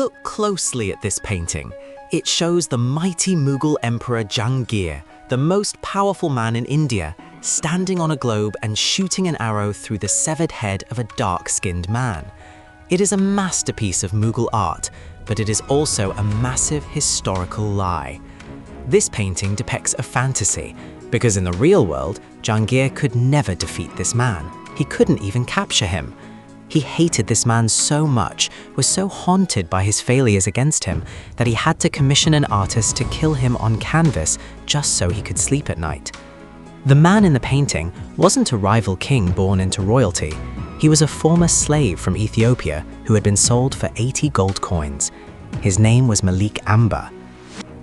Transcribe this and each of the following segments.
Look closely at this painting. It shows the mighty Mughal Emperor Jahangir, the most powerful man in India, standing on a globe and shooting an arrow through the severed head of a dark-skinned man. It is a masterpiece of Mughal art, but it is also a massive historical lie. This painting depicts a fantasy, because in the real world, Jahangir could never defeat this man. He couldn't even capture him. He hated this man so much, was so haunted by his failures against him, that he had to commission an artist to kill him on canvas just so he could sleep at night. The man in the painting wasn't a rival king born into royalty. He was a former slave from Ethiopia who had been sold for 80 gold coins. His name was Malik Ambar.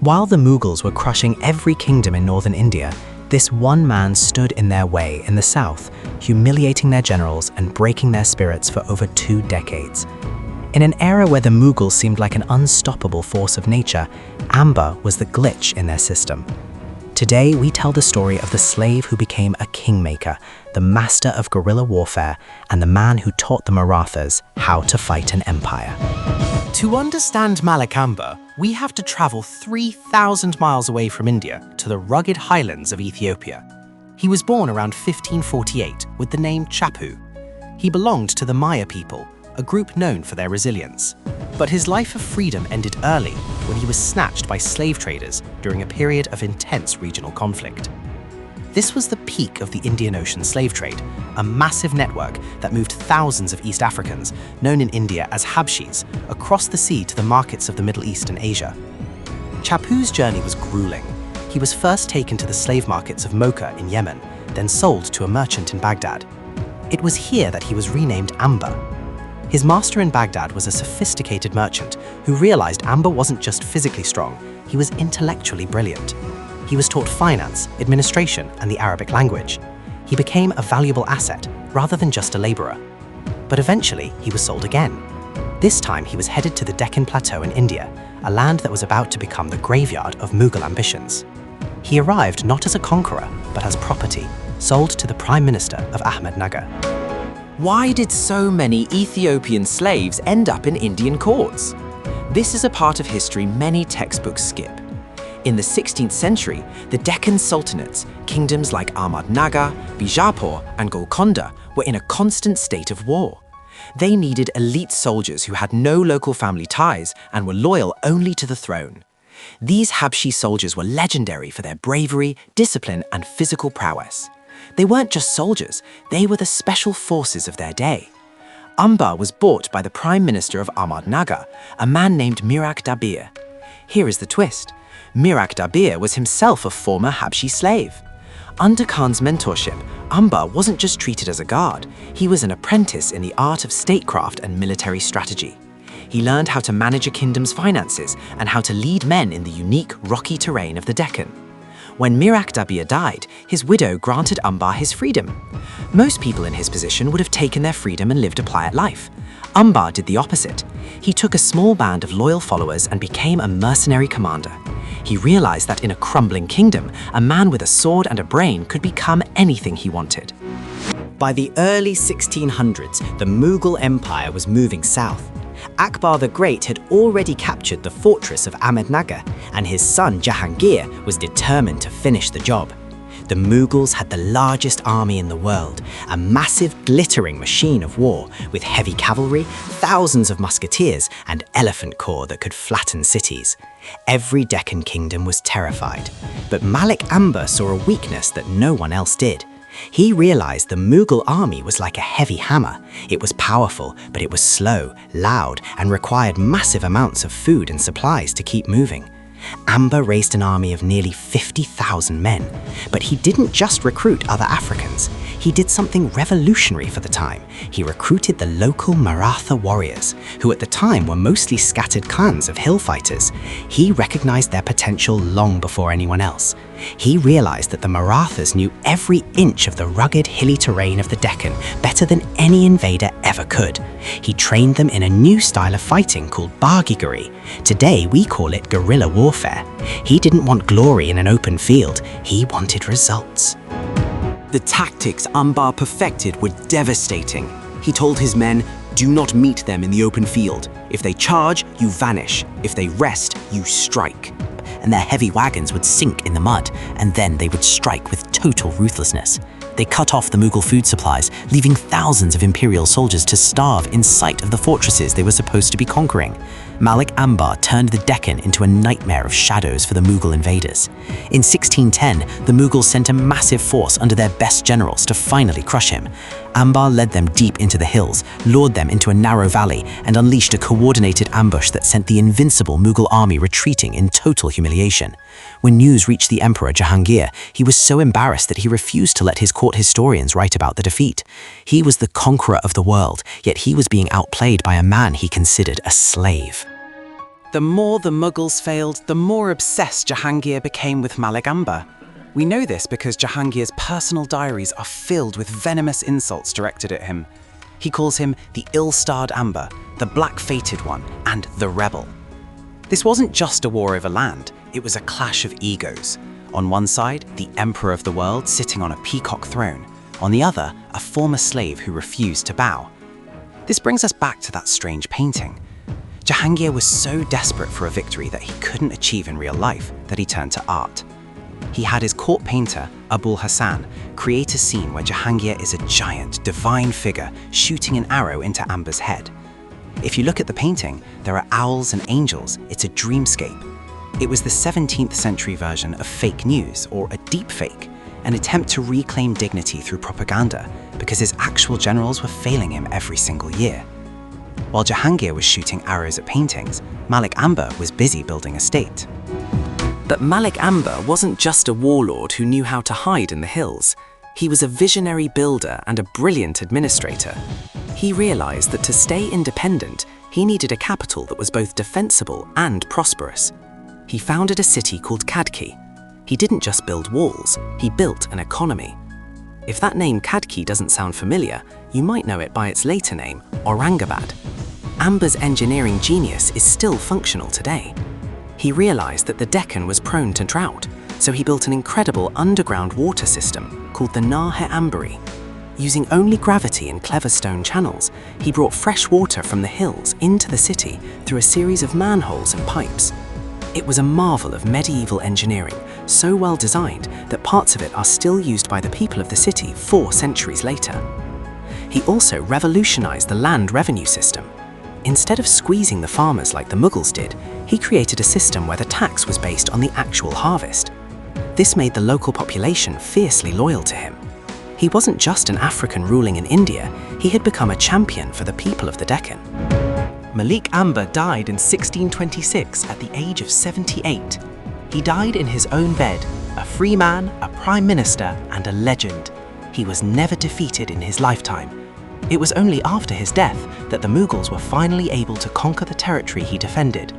While the Mughals were crushing every kingdom in northern India, this one man stood in their way in the south, humiliating their generals and breaking their spirits for over 2 decades. In an era where the Mughals seemed like an unstoppable force of nature, Ambar was the glitch in their system. Today, we tell the story of the slave who became a kingmaker, the master of guerrilla warfare, and the man who taught the Marathas how to fight an empire. To understand Malik Ambar, we have to travel 3,000 miles away from India to the rugged highlands of Ethiopia. He was born around 1548 with the name Chapu. He belonged to the Maya people, a group known for their resilience. But his life of freedom ended early when he was snatched by slave traders during a period of intense regional conflict. This was the peak of the Indian Ocean slave trade, a massive network that moved thousands of East Africans, known in India as Habshis, across the sea to the markets of the Middle East and Asia. Chapu's journey was grueling. He was first taken to the slave markets of Mocha in Yemen, then sold to a merchant in Baghdad. It was here that he was renamed Ambar. His master in Baghdad was a sophisticated merchant who realized Ambar wasn't just physically strong, he was intellectually brilliant. He was taught finance, administration, and the Arabic language. He became a valuable asset rather than just a laborer. But eventually, he was sold again. This time, he was headed to the Deccan Plateau in India, a land that was about to become the graveyard of Mughal ambitions. He arrived not as a conqueror, but as property, sold to the Prime Minister of Ahmednagar. Why did so many Ethiopian slaves end up in Indian courts? This is a part of history many textbooks skip. In the 16th century, the Deccan sultanates, kingdoms like Ahmednagar, Bijapur, and Golconda, were in a constant state of war. They needed elite soldiers who had no local family ties and were loyal only to the throne. These Habshi soldiers were legendary for their bravery, discipline, and physical prowess. They weren't just soldiers, they were the special forces of their day. Ambar was bought by the Prime Minister of Ahmednagar, a man named Malik Ambar. Here is the twist. Malik Ambar was himself a former Habshi slave. Under Khan's mentorship, Ambar wasn't just treated as a guard, he was an apprentice in the art of statecraft and military strategy. He learned how to manage a kingdom's finances and how to lead men in the unique, rocky terrain of the Deccan. When Malik Ambar died, his widow granted Ambar his freedom. Most people in his position would have taken their freedom and lived a quiet life. Ambar did the opposite. He took a small band of loyal followers and became a mercenary commander. He realized that in a crumbling kingdom, a man with a sword and a brain could become anything he wanted. By the early 1600s, the Mughal Empire was moving south. Akbar the Great had already captured the fortress of Ahmednagar, and his son Jahangir was determined to finish the job. The Mughals had the largest army in the world, a massive glittering machine of war with heavy cavalry, thousands of musketeers, and elephant corps that could flatten cities. Every Deccan kingdom was terrified, but Malik Ambar saw a weakness that no one else did. He realized the Mughal army was like a heavy hammer. It was powerful, but it was slow, loud, and required massive amounts of food and supplies to keep moving. Ambar raised an army of nearly 50,000 men, but he didn't just recruit other Africans. He did something revolutionary for the time. He recruited the local Maratha warriors, who at the time were mostly scattered clans of hill fighters. He recognized their potential long before anyone else. He realized that the Marathas knew every inch of the rugged, hilly terrain of the Deccan better than any invader ever could. He trained them in a new style of fighting called Baghdad. Today, we call it guerrilla warfare. He didn't want glory in an open field. He wanted results. The tactics Ambar perfected were devastating. He told his men, "Do not meet them in the open field. If they charge, you vanish. If they rest, you strike. And their heavy wagons would sink in the mud, and then they would strike with total ruthlessness. They cut off the Mughal food supplies, leaving thousands of imperial soldiers to starve in sight of the fortresses they were supposed to be conquering. Malik Ambar turned the Deccan into a nightmare of shadows for the Mughal invaders. In 1610, the Mughals sent a massive force under their best generals to finally crush him. Ambar led them deep into the hills, lured them into a narrow valley, and unleashed a coordinated ambush that sent the invincible Mughal army retreating in total humiliation. When news reached the Emperor Jahangir, he was so embarrassed that he refused to let his court historians write about the defeat. He was the conqueror of the world, yet he was being outplayed by a man he considered a slave. The more the Mughals failed, the more obsessed Jahangir became with Malik Ambar. We know this because Jahangir's personal diaries are filled with venomous insults directed at him. He calls him the ill-starred Ambar, the black-fated one, and the rebel. This wasn't just a war over land, it was a clash of egos. On one side, the emperor of the world sitting on a peacock throne. On the other, a former slave who refused to bow. This brings us back to that strange painting. Jahangir was so desperate for a victory that he couldn't achieve in real life that he turned to art. He had his court painter, Abul Hassan, create a scene where Jahangir is a giant, divine figure shooting an arrow into Ambar's head. If you look at the painting, there are owls and angels. It's a dreamscape. It was the 17th century version of fake news, or a deep fake, an attempt to reclaim dignity through propaganda because his actual generals were failing him every single year. While Jahangir was shooting arrows at paintings, Malik Ambar was busy building a state. But Malik Ambar wasn't just a warlord who knew how to hide in the hills. He was a visionary builder and a brilliant administrator. He realized that to stay independent, he needed a capital that was both defensible and prosperous. He founded a city called Kadki. He didn't just build walls, he built an economy. If that name Kadki doesn't sound familiar, you might know it by its later name, Aurangabad. Ambar's engineering genius is still functional today. He realized that the Deccan was prone to drought, so he built an incredible underground water system called the Naheh-Ambari. Using only gravity and clever stone channels, he brought fresh water from the hills into the city through a series of manholes and pipes. It was a marvel of medieval engineering, so well designed that parts of it are still used by the people of the city 4 centuries later. He also revolutionized the land revenue system. Instead of squeezing the farmers like the Mughals did, he created a system where the tax was based on the actual harvest. This made the local population fiercely loyal to him. He wasn't just an African ruling in India, he had become a champion for the people of the Deccan. Malik Ambar died in 1626 at the age of 78. He died in his own bed, a free man, a prime minister, and a legend. He was never defeated in his lifetime. It was only after his death that the Mughals were finally able to conquer the territory he defended.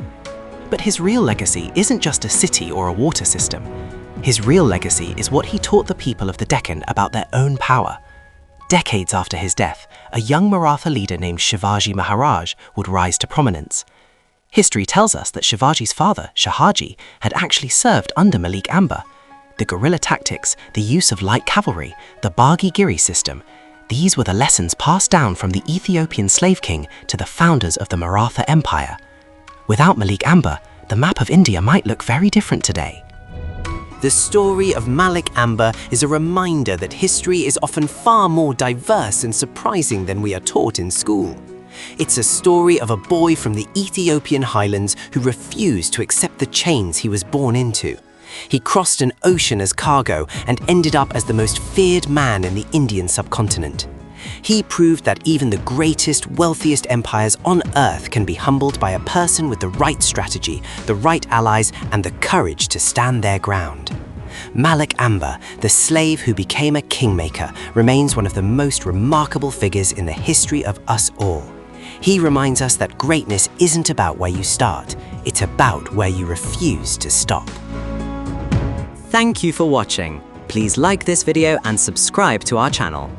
But his real legacy isn't just a city or a water system. His real legacy is what he taught the people of the Deccan about their own power. Decades after his death, a young Maratha leader named Shivaji Maharaj would rise to prominence. History tells us that Shivaji's father, Shahaji, had actually served under Malik Ambar. The guerrilla tactics, the use of light cavalry, the Baghi-Giri system, these were the lessons passed down from the Ethiopian slave king to the founders of the Maratha Empire. Without Malik Ambar, the map of India might look very different today. The story of Malik Ambar is a reminder that history is often far more diverse and surprising than we are taught in school. It's a story of a boy from the Ethiopian highlands who refused to accept the chains he was born into. He crossed an ocean as cargo and ended up as the most feared man in the Indian subcontinent. He proved that even the greatest, wealthiest empires on earth can be humbled by a person with the right strategy, the right allies, and the courage to stand their ground. Malik Ambar, the slave who became a kingmaker, remains one of the most remarkable figures in the history of us all. He reminds us that greatness isn't about where you start, it's about where you refuse to stop. Thank you for watching. Please like this video and subscribe to our channel.